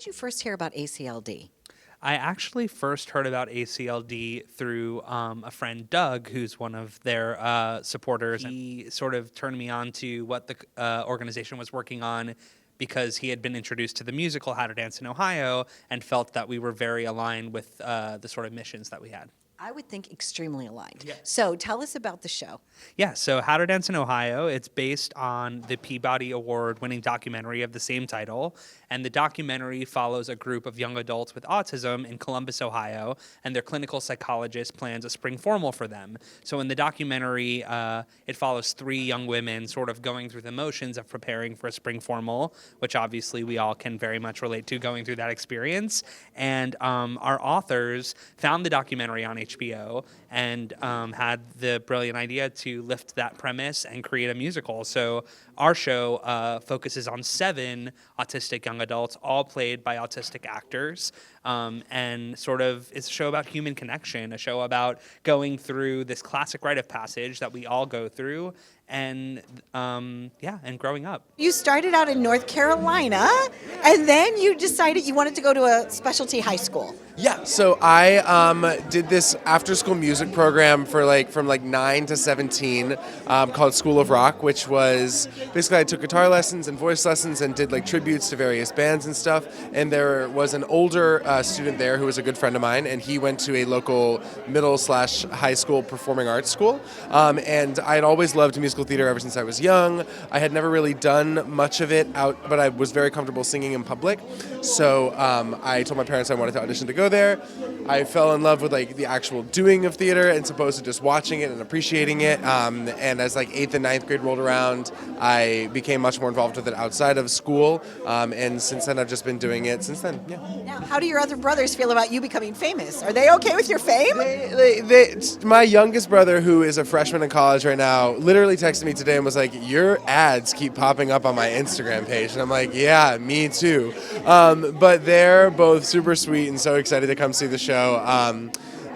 you first hear about ACLD? I actually first heard about ACLD through a friend, Doug, who's one of their supporters. He sort of turned me on to what the organization was working on because he had been introduced to the musical How to Dance in Ohio and felt that we were very aligned with the sort of missions that we had. I would think extremely aligned. Yeah. So tell us about the show. Yeah, so How to Dance in Ohio, it's based on the Peabody Award-winning documentary of the same title, and the documentary follows a group of young adults with autism in Columbus, Ohio, and their clinical psychologist plans a spring formal for them. So in the documentary, it follows 3 young women sort of going through the motions of preparing for a spring formal, which obviously we all can very much relate to going through that experience. And our authors found the documentary on HBO and had the brilliant idea to lift that premise and create a musical. So our show focuses on 7 autistic young adults, all played by autistic actors, and sort of it's a show about human connection, a show about going through this classic rite of passage that we all go through, and and growing up. You started out in North Carolina, and then you decided you wanted to go to a specialty high school. Yeah, so I did this after-school music program for from 9 to 17 called School of Rock, which was basically I took guitar lessons and voice lessons and did tributes to various bands and stuff. And there was an older student there who was a good friend of mine, and he went to a local middle/high school performing arts school. And I had always loved musical theater ever since I was young. I had never really done much of it out, but I was very comfortable singing in public. So I told my parents I wanted to audition to go there. I fell in love with the actual doing of theater as opposed to just watching it and appreciating it. And as 8th and 9th grade rolled around, I became much more involved with it outside of school. And since then, I've just been doing it since then. Yeah. Now, how do your other brothers feel about you becoming famous? Are they okay with your fame? My youngest brother, who is a freshman in college right now, literally texted me today and was like, "Your ads keep popping up on my Instagram page." And I'm like, "Yeah, me too." But they're both super sweet and so excited to come see the show.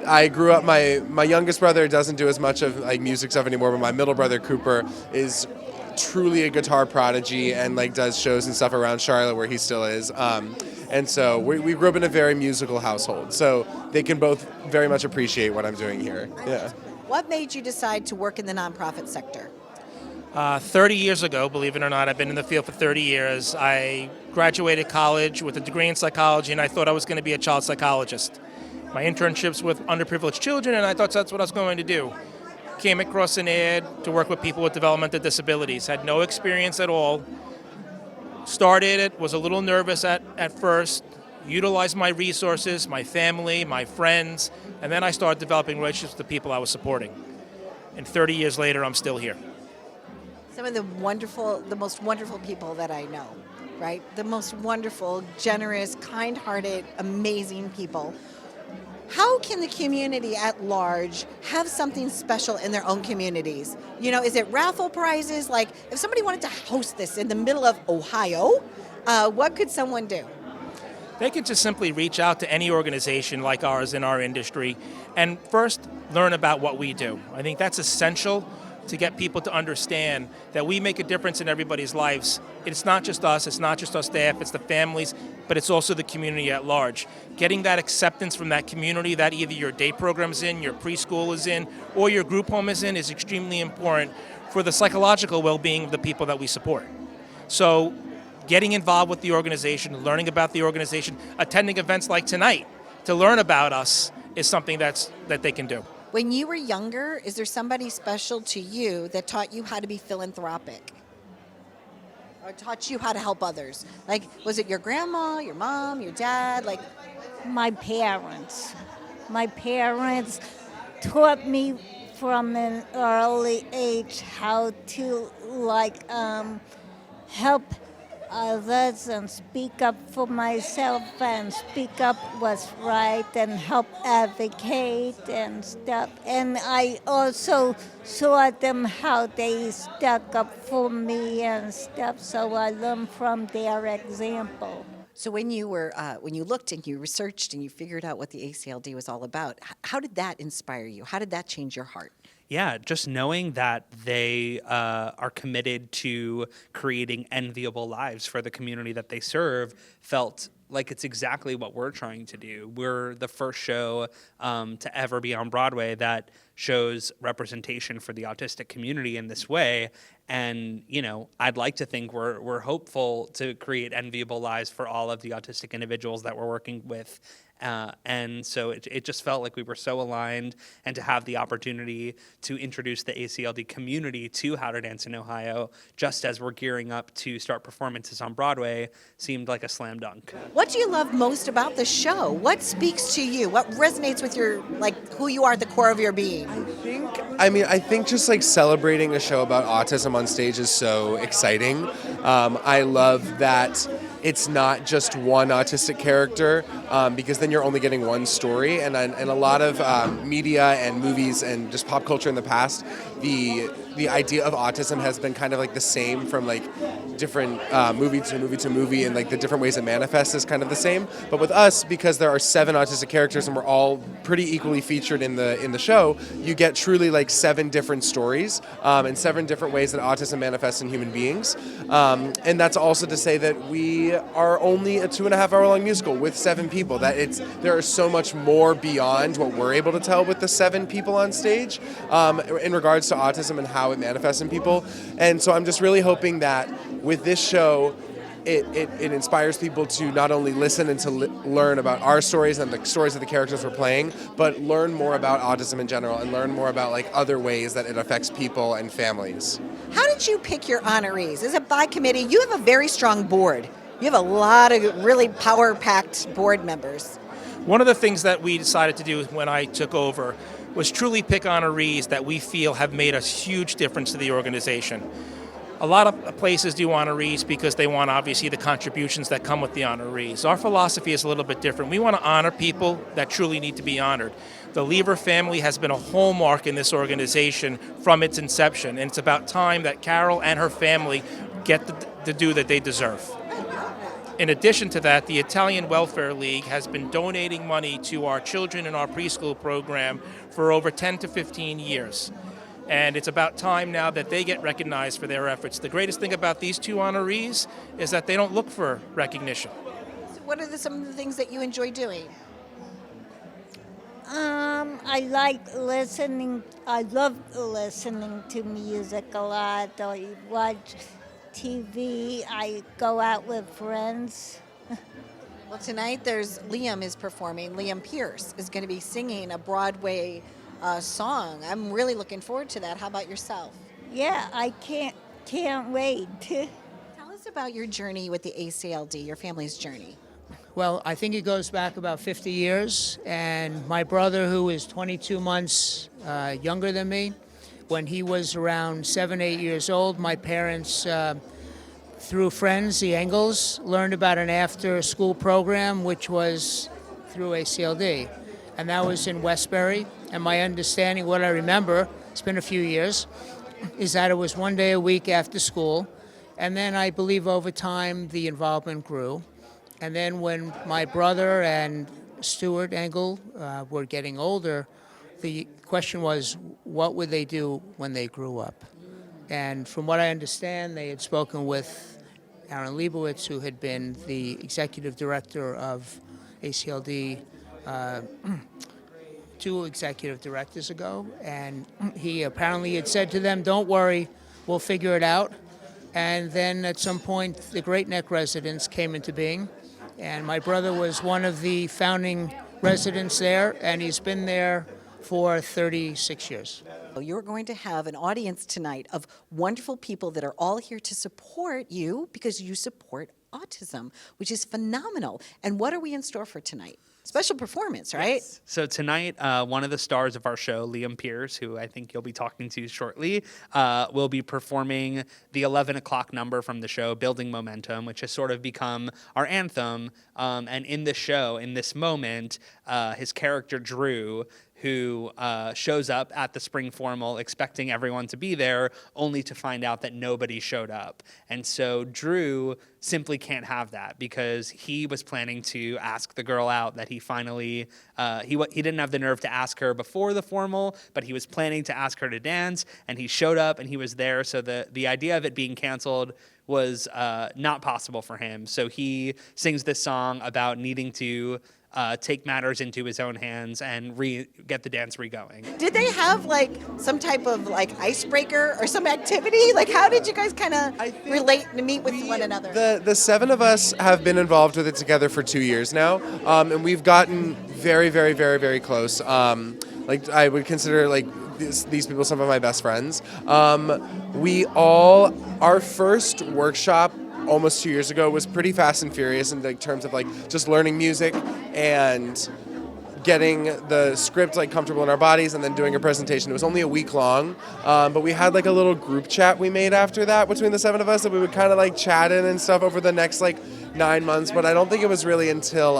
I grew up, my youngest brother doesn't do as much of music stuff anymore, but my middle brother Cooper is truly a guitar prodigy and does shows and stuff around Charlotte where he still is. And so we grew up in a very musical household, so they can both very much appreciate what I'm doing here. Yeah. What made you decide to work in the nonprofit sector? 30 years ago, believe it or not, I've been in the field for 30 years. I graduated college with a degree in psychology, and I thought I was going to be a child psychologist. My internships with underprivileged children, and I thought that's what I was going to do. Came across an ad to work with people with developmental disabilities. Had no experience at all. Started it, was a little nervous at first, utilized my resources, my family, my friends, and then I started developing relationships with the people I was supporting. And 30 years later, I'm still here. Some of the most wonderful people that I know, right? The most wonderful, generous, kind-hearted, amazing people. How can the community at large have something special in their own communities? Is it raffle prizes? If somebody wanted to host this in the middle of Ohio, what could someone do? They can just simply reach out to any organization like ours in our industry and first learn about what we do. I think that's essential to get people to understand that we make a difference in everybody's lives. It's not just us, it's not just our staff, it's the families, but it's also the community at large. Getting that acceptance from that community that either your day program is in, your preschool is in, or your group home is in is extremely important for the psychological well-being of the people that we support. So getting involved with the organization, learning about the organization, attending events like tonight to learn about us is something that they can do. When you were younger, is there somebody special to you that taught you how to be philanthropic? Or taught you how to help others? Was it your grandma, your mom, your dad? My parents. My parents taught me from an early age how to help others and speak up for myself and speak up what's right and help advocate and stuff. And I also saw them how they stuck up for me and stuff, so I learned from their example. So when you looked and you researched and you figured out what the ACLD was all about, how did that inspire you? How did that change your heart? Yeah, just knowing that they are committed to creating enviable lives for the community that they serve felt like it's exactly what we're trying to do. We're the first show to ever be on Broadway that shows representation for the autistic community in this way. And, you know, I'd like to think we're hopeful to create enviable lives for all of the autistic individuals that we're working with. And so it just felt like we were so aligned, and to have the opportunity to introduce the ACLD community to How to Dance in Ohio, just as we're gearing up to start performances on Broadway, seemed like a slam dunk. What do you love most about the show? What speaks to you? What resonates with your, like, who you are at the core of your being? I think just like celebrating a show about autism on stage is so exciting. I love that it's not just one autistic character, because then you're only getting one story. And a lot of media and movies and just pop culture in the past, the idea of autism has been kind of like the same from like different movie to movie, and like the different ways it manifests is kind of the same. But with us, because there are 7 autistic characters and we're all pretty equally featured in the show, you get truly like 7 different stories and 7 different ways that autism manifests in human beings. And that's also to say that we are only a 2.5-hour long musical with 7 people. There is so much more beyond what we're able to tell with the 7 people on stage in regards to autism and how it manifests in people. And so I'm just really hoping that with this show, it inspires people to not only listen and to learn about our stories and the stories of the characters we're playing, but learn more about autism in general and learn more about like other ways that it affects people and families. How did you pick your honorees? Is it by committee? You have a very strong board. You have a lot of really power-packed board members. One of the things that we decided to do when I took over was truly pick honorees that we feel have made a huge difference to the organization. A lot of places do honorees because they want, obviously, the contributions that come with the honorees. Our philosophy is a little bit different. We want to honor people that truly need to be honored. The Lever family has been a hallmark in this organization from its inception, and it's about time that Carol and her family get the due that they deserve. In addition to that, the Italian Welfare League has been donating money to our children in our preschool program for over 10 to 15 years. And it's about time now that they get recognized for their efforts. The greatest thing about these 2 honorees is that they don't look for recognition. So what are some of the things that you enjoy doing? I like listening. I love listening to music a lot. I watch TV. I go out with friends. Well, tonight Liam is performing. Liam Pearce is going to be singing a Broadway song. I'm really looking forward to that. How about yourself? Yeah, I can't wait. Tell us about your journey with the ACLD, your family's journey. Well, I think it goes back about 50 years, and my brother, who is 22 months younger than me, when he was around 7, 8 years old, my parents, through friends, the Engels, learned about an after-school program, which was through ACLD, and that was in Westbury. And my understanding, what I remember, it's been a few years, is that it was 1 day a week after school, and then I believe over time the involvement grew. And then when my brother and Stuart Engel were getting older, the question was, what would they do when they grew up? And from what I understand, they had spoken with Aaron Leibowitz, who had been the executive director of ACLD 2 executive directors ago. And he apparently had said to them, don't worry, we'll figure it out. And then at some point, the Great Neck residence came into being. And my brother was one of the founding residents there, and he's been there for 36 years. You're going to have an audience tonight of wonderful people that are all here to support you because you support autism, which is phenomenal. And what are we in store for tonight? Special performance, right? Yes. So tonight, one of the stars of our show, Liam Pearce, who I think you'll be talking to shortly, will be performing the 11 o'clock number from the show, Building Momentum, which has sort of become our anthem. And in the show, in this moment, his character, Drew, who shows up at the spring formal expecting everyone to be there, only to find out that nobody showed up. And so Drew simply can't have that because he was planning to ask the girl out that he finally, he didn't have the nerve to ask her before the formal, but he was planning to ask her to dance, and he showed up and he was there. So the idea of it being canceled was not possible for him. So he sings this song about needing to take matters into his own hands and get the dance re-going. Did they have like some type of like icebreaker or some activity? Like how did you guys kind of relate and meet with one another? The seven of us have been involved with it together for 2 years now, and we've gotten very, very, very, very close. Like I would consider like these people some of my best friends. Our first workshop almost 2 years ago was pretty fast and furious in like terms of like just learning music and getting the script like comfortable in our bodies and then doing a presentation. It was only a week long, but we had like a little group chat we made after that between the seven of us that we would kind of like chat in and stuff over the next like 9 months. But I don't think it was really until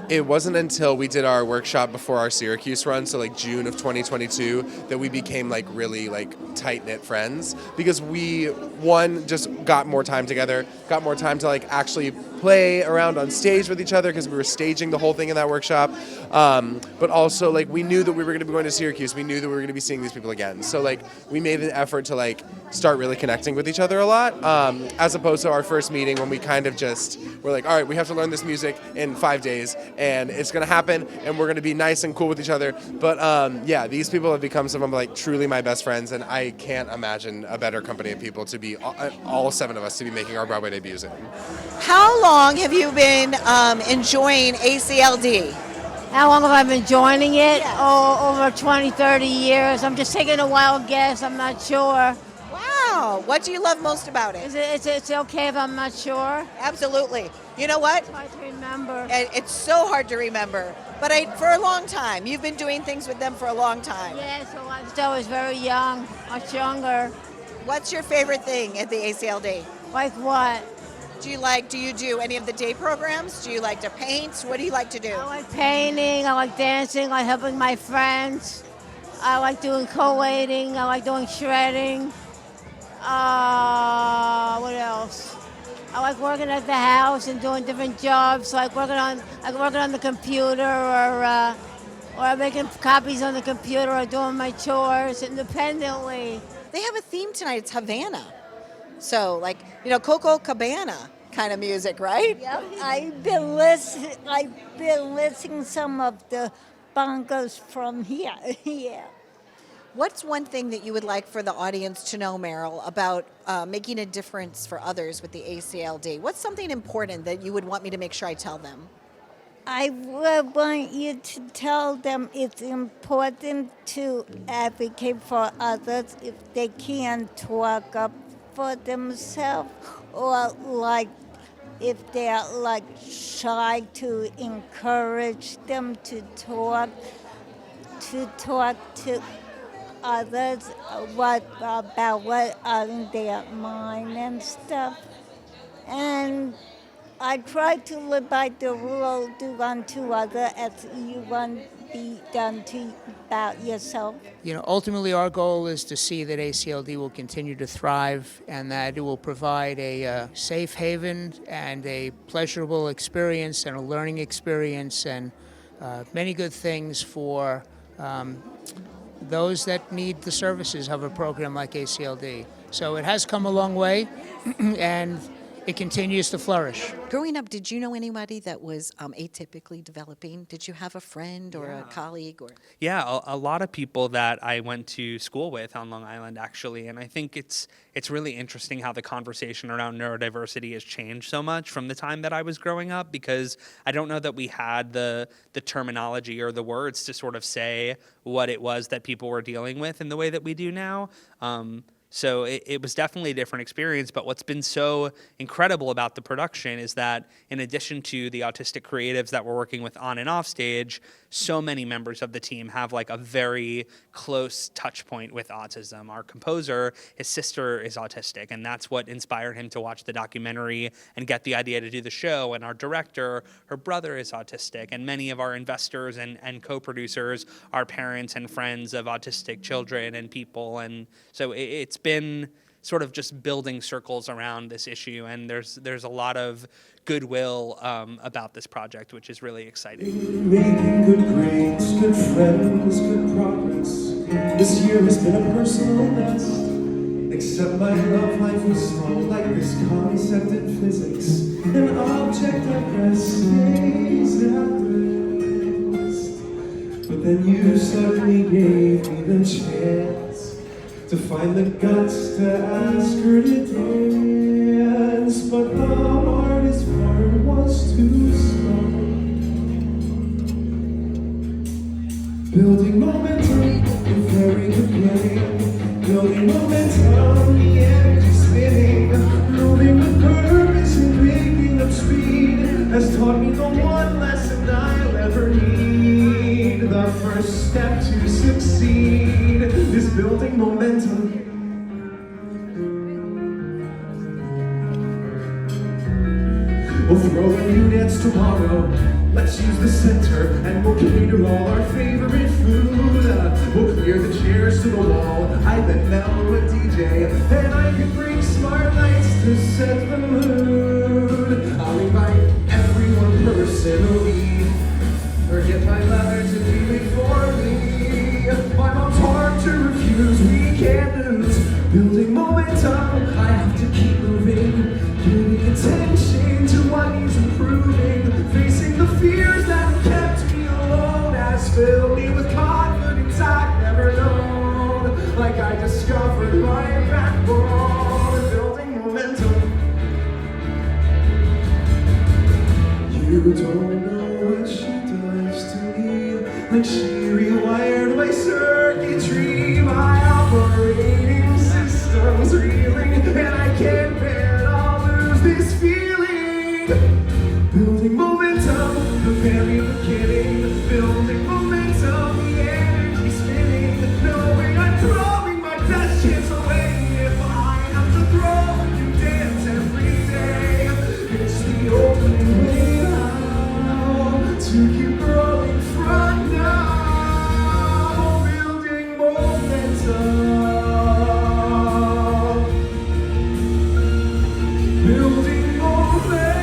it wasn't until we did our workshop before our Syracuse run, so like June of 2022, that we became like really like tight-knit friends, because we, one, just got more time together, got more time to like actually play around on stage with each other because we were staging the whole thing in that workshop. But also like we knew that we were going to be going to Syracuse. We knew that we were going to be seeing these people again. So like we made an effort to like start really connecting with each other a lot, as opposed to our first meeting when we kind of just were like, all right, we have to learn this music in 5 days and it's going to happen and we're going to be nice and cool with each other. But yeah, these people have become some of like truly my best friends, and I can't imagine a better company of people to be all seven of us to be making our Broadway debuts in. How long have you been enjoying ACLD? How long have I been joining it? Yeah. Oh, over 20, 30 years. I'm just taking a wild guess. I'm not sure. Wow. What do you love most about it? It's okay if I'm not sure? Absolutely. You know what? It's hard to remember. And it's so hard to remember. But for a long time, you've been doing things with them for a long time. Yeah, so I was very young, much younger. What's your favorite thing at the ACLD? Like what? Do you do any of the day programs? Do you like to paint? What do you like to do? I like painting, I like dancing, I like helping my friends. I like doing collating, I like doing shredding. What else? I like working at the house and doing different jobs, like working on the computer or making copies on the computer or doing my chores independently. They have a theme tonight. It's Havana. So, like, Coco Cabana kind of music, right? Yep, I've been listening some of the bongos from here. Yeah. What's one thing that you would like for the audience to know, Meryl, about making a difference for others with the ACLD? What's something important that you would want me to make sure I tell them? I would want you to tell them it's important to advocate for others if they can't talk up for themselves, or like if they're like shy, to encourage them to talk to others about what on their mind and stuff. And I try to live by the rule, do unto others as you want be done to about yourself. Ultimately our goal is to see that ACLD will continue to thrive and that it will provide a safe haven and a pleasurable experience and a learning experience and many good things for those that need the services of a program like ACLD. So it has come a long way and it continues to flourish. Growing up, did you know anybody that was atypically developing? Did you have a friend or a colleague? Yeah, a lot of people that I went to school with on Long Island, actually. And I think it's really interesting how the conversation around neurodiversity has changed so much from the time that I was growing up, because I don't know that we had the terminology or the words to sort of say what it was that people were dealing with in the way that we do now. So it was definitely a different experience, but what's been so incredible about the production is that in addition to the autistic creatives that we're working with on and off stage, so many members of the team have like a very close touch point with autism. Our composer, his sister is autistic, and that's what inspired him to watch the documentary and get the idea to do the show. And our director, her brother is autistic, and many of our investors and co-producers are parents and friends of autistic children and people. And so it's been sort of just building circles around this issue, and there's a lot of goodwill about this project, which is really exciting. Making good grades, good friends, good progress. This year has been a personal best. Except my love life was small, like this concept in physics. An object at rest stays at rest. But then you suddenly gave me the chance to find the guts to ask her to dance. But the hardest part was too small. Building momentum, a very good planning. Building momentum, the energy spinning. Moving with purpose and picking up speed has taught me the one lesson I'll ever need. The first step to succeed is building momentum. We'll throw a new dance tomorrow. Let's use the center and we'll cater all our favorite food. We'll clear the chairs to the wall. I bet Mel a DJ and I can bring smart lights to set the mood. I'll invite everyone personally. Forget my mother to do it for me. My mom's hard to refuse. We can't lose. Building momentum. I have to keep moving. Giving attention to what needs improving. Facing the fears that have kept me alone has filled me with confidence I've never known. Like I discovered my backbone. Building momentum. You don't know what she does to me. Like she rewired my circuitry. My operating system's reeling, and I can't bear this feeling. Building momentum, the very beginning. Building momentum, the energy spinning. Knowing I'm throwing my best chance away if I have to throw a new dance every day. It's the only way out to keep growing from now. Building momentum. Building momentum.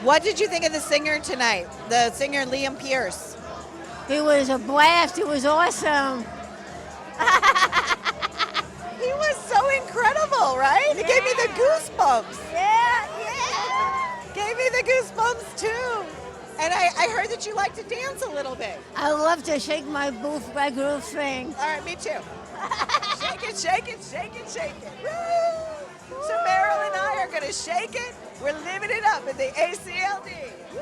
What did you think of the singer tonight? The singer Liam Pearce. It was a blast. It was awesome. He was so incredible, right? He gave me the goosebumps. Yeah. Gave me the goosebumps too. And I heard that you like to dance a little bit. I love to shake my groove thing. All right, me too. Shake it, shake it, shake it, shake it. Woo! So Meryl and I are going to shake it. We're living it up in the ACLD. Woo!